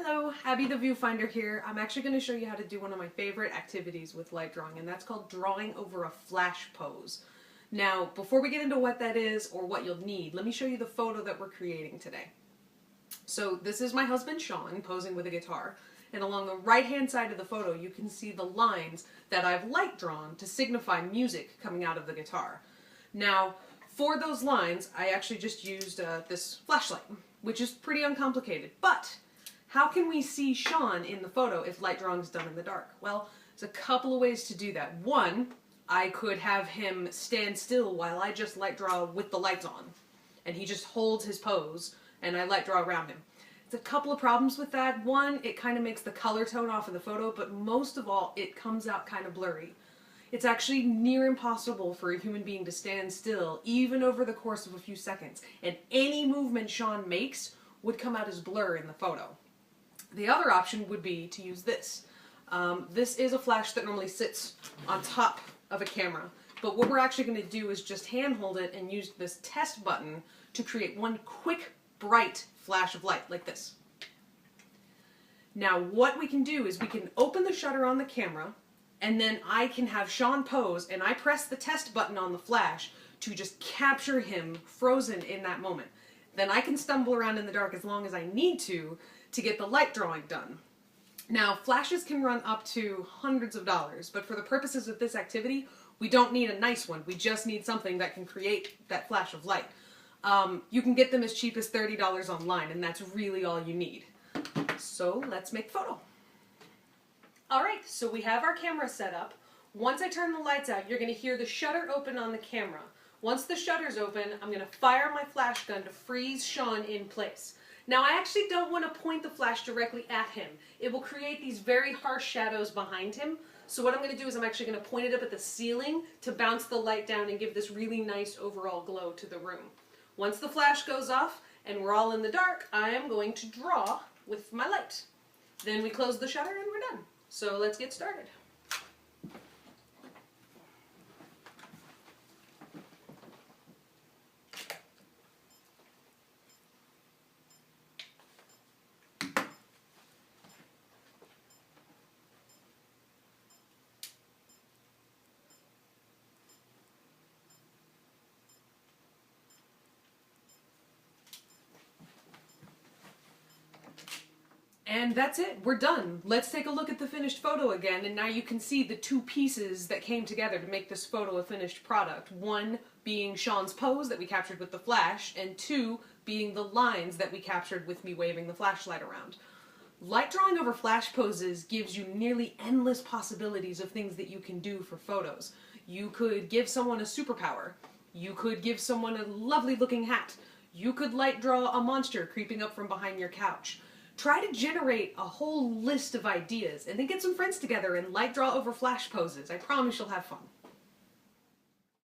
Hello, Abby the Viewfinder here. I'm actually going to show you how to do one of my favorite activities with light drawing, and that's called drawing over a flash pose. Now, before we get into what that is or what you'll need, let me show you the photo that we're creating today. So this is my husband Sean posing with a guitar, and along the right-hand side of the photo you can see the lines that I've light drawn to signify music coming out of the guitar. Now, for those lines, I actually just used this flashlight, which is pretty uncomplicated, but how can we see Sean in the photo if light drawing is done in the dark? Well, there's a couple of ways to do that. One, I could have him stand still while I just light draw with the lights on, and he just holds his pose, and I light draw around him. There's a couple of problems with that. One, it kind of makes the color tone off of the photo, but most of all, it comes out kind of blurry. It's actually near impossible for a human being to stand still, even over the course of a few seconds, and any movement Sean makes would come out as blur in the photo. The other option would be to use this. This is a flash that normally sits on top of a camera, but what we're actually going to do is just handhold it and use this test button to create one quick, bright flash of light, like this. Now what we can do is we can open the shutter on the camera, and then I can have Sean pose, and I press the test button on the flash to just capture him frozen in that moment. Then I can stumble around in the dark as long as I need to get the light drawing done. Now, flashes can run up to hundreds of dollars, but for the purposes of this activity, we don't need a nice one. We just need something that can create that flash of light. You can get them as cheap as $30 online, and that's really all you need. So let's make the photo. Alright, so we have our camera set up. Once I turn the lights out, you're going to hear the shutter open on the camera. Once the shutter's open, I'm going to fire my flash gun to freeze Sean in place. Now, I actually don't want to point the flash directly at him. It will create these very harsh shadows behind him. So what I'm going to do is I'm actually going to point it up at the ceiling to bounce the light down and give this really nice overall glow to the room. Once the flash goes off and we're all in the dark, I am going to draw with my light. Then we close the shutter and we're done. So let's get started. And that's it, we're done. Let's take a look at the finished photo again, and now you can see the two pieces that came together to make this photo a finished product. One being Sean's pose that we captured with the flash, and two being the lines that we captured with me waving the flashlight around. Light drawing over flash poses gives you nearly endless possibilities of things that you can do for photos. You could give someone a superpower. You could give someone a lovely looking hat. You could light draw a monster creeping up from behind your couch. Try to generate a whole list of ideas and then get some friends together and light draw over flash poses. I promise you'll have fun.